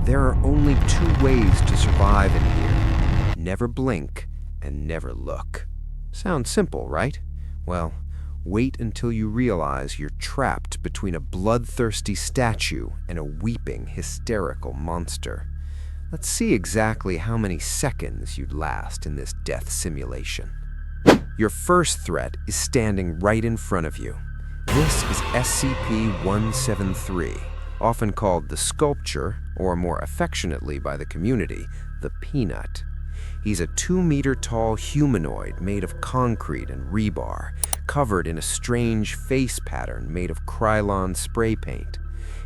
There are only two ways to survive in here. Never blink and never look. Sounds simple, right? Well, wait until you realize you're trapped between a bloodthirsty statue and a weeping, hysterical monster. Let's see exactly how many seconds you'd last in this death simulation. Your first threat is standing right in front of you. This is SCP-173, often called the Sculpture, or more affectionately by the community, the Peanut. He's a 2-meter-tall humanoid made of concrete and rebar, covered in a strange face pattern made of Krylon spray paint.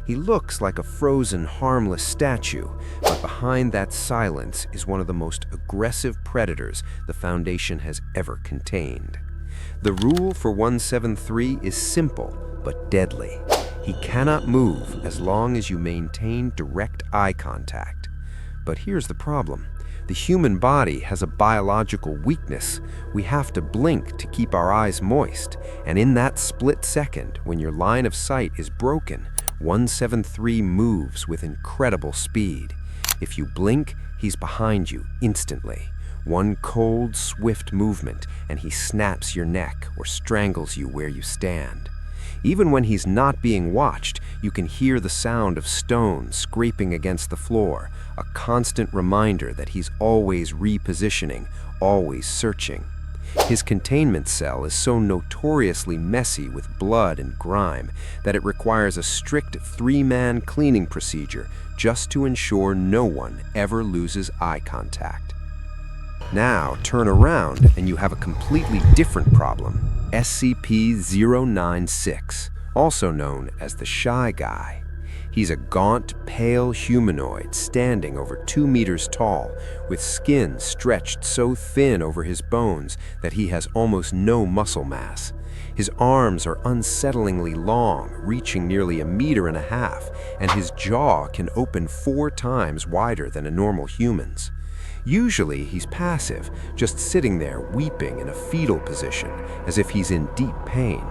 He looks like a frozen, harmless statue, but behind that silence is one of the most aggressive predators the Foundation has ever contained. The rule for 173 is simple, but deadly. He cannot move as long as you maintain direct eye contact. But here's the problem. The human body has a biological weakness. We have to blink to keep our eyes moist, and in that split second, when your line of sight is broken, 173 moves with incredible speed. If you blink, he's behind you instantly. One cold, swift movement, and he snaps your neck or strangles you where you stand. Even when he's not being watched, you can hear the sound of stones scraping against the floor, a constant reminder that he's always repositioning, always searching. His containment cell is so notoriously messy with blood and grime that it requires a strict 3-man cleaning procedure just to ensure no one ever loses eye contact. Now turn around and you have a completely different problem. SCP-096, also known as the Shy Guy. He's a gaunt, pale humanoid standing over 2 meters tall, with skin stretched so thin over his bones that he has almost no muscle mass. His arms are unsettlingly long, reaching nearly 1.5 meters, and his jaw can open 4 times wider than a normal human's. Usually he's passive, just sitting there weeping in a fetal position, as if he's in deep pain.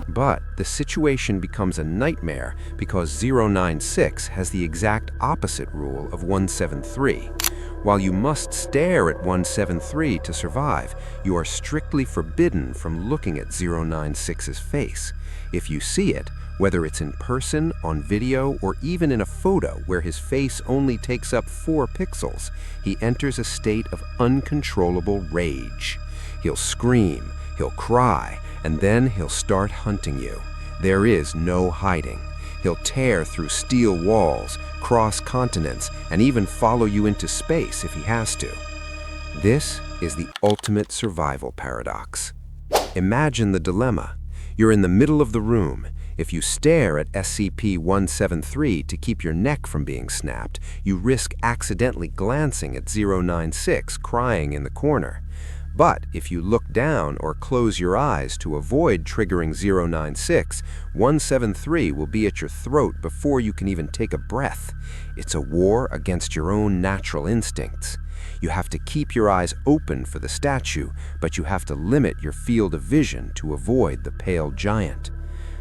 But the situation becomes a nightmare because 096 has the exact opposite rule of 173. While you must stare at 173 to survive, you are strictly forbidden from looking at 096's face. If you see it, whether it's in person, on video, or even in a photo where his face only takes up 4 pixels, he enters a state of uncontrollable rage. He'll scream, he'll cry, and then he'll start hunting you. There is no hiding. He'll tear through steel walls, cross continents, and even follow you into space if he has to. This is the ultimate survival paradox. Imagine the dilemma. You're in the middle of the room. If you stare at SCP-173 to keep your neck from being snapped, you risk accidentally glancing at 096 crying in the corner. But if you look down or close your eyes to avoid triggering 096, 173 will be at your throat before you can even take a breath. It's a war against your own natural instincts. You have to keep your eyes open for the statue, but you have to limit your field of vision to avoid the pale giant.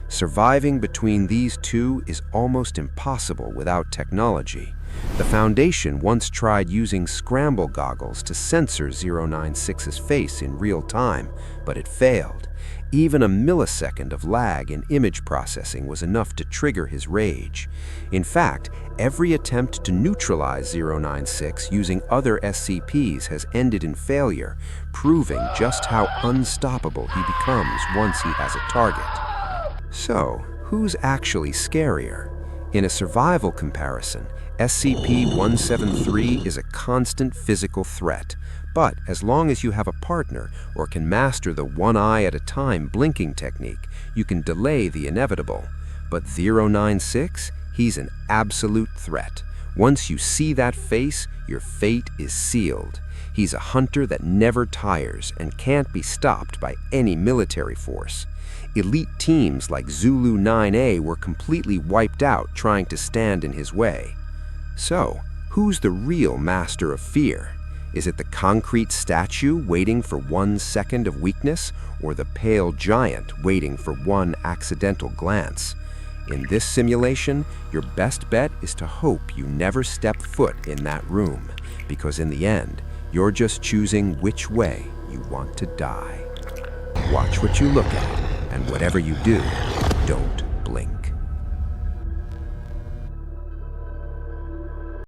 Surviving between these two is almost impossible without technology. The Foundation once tried using scramble goggles to censor 096's face in real time, but it failed. Even a millisecond of lag in image processing was enough to trigger his rage. In fact, every attempt to neutralize 096 using other SCPs has ended in failure, proving just how unstoppable he becomes once he has a target. So, who's actually scarier? In a survival comparison, SCP-173 is a constant physical threat, but as long as you have a partner or can master the one eye at a time blinking technique, you can delay the inevitable. But 096, he's an absolute threat. Once you see that face, your fate is sealed. He's a hunter that never tires and can't be stopped by any military force. Elite teams like Zulu 9A were completely wiped out trying to stand in his way. So, who's the real master of fear? Is it the concrete statue waiting for 1 second of weakness, or the pale giant waiting for one accidental glance? In this simulation, your best bet is to hope you never step foot in that room, because in the end, you're just choosing which way you want to die. Watch what you look at, and whatever you do, don't blink.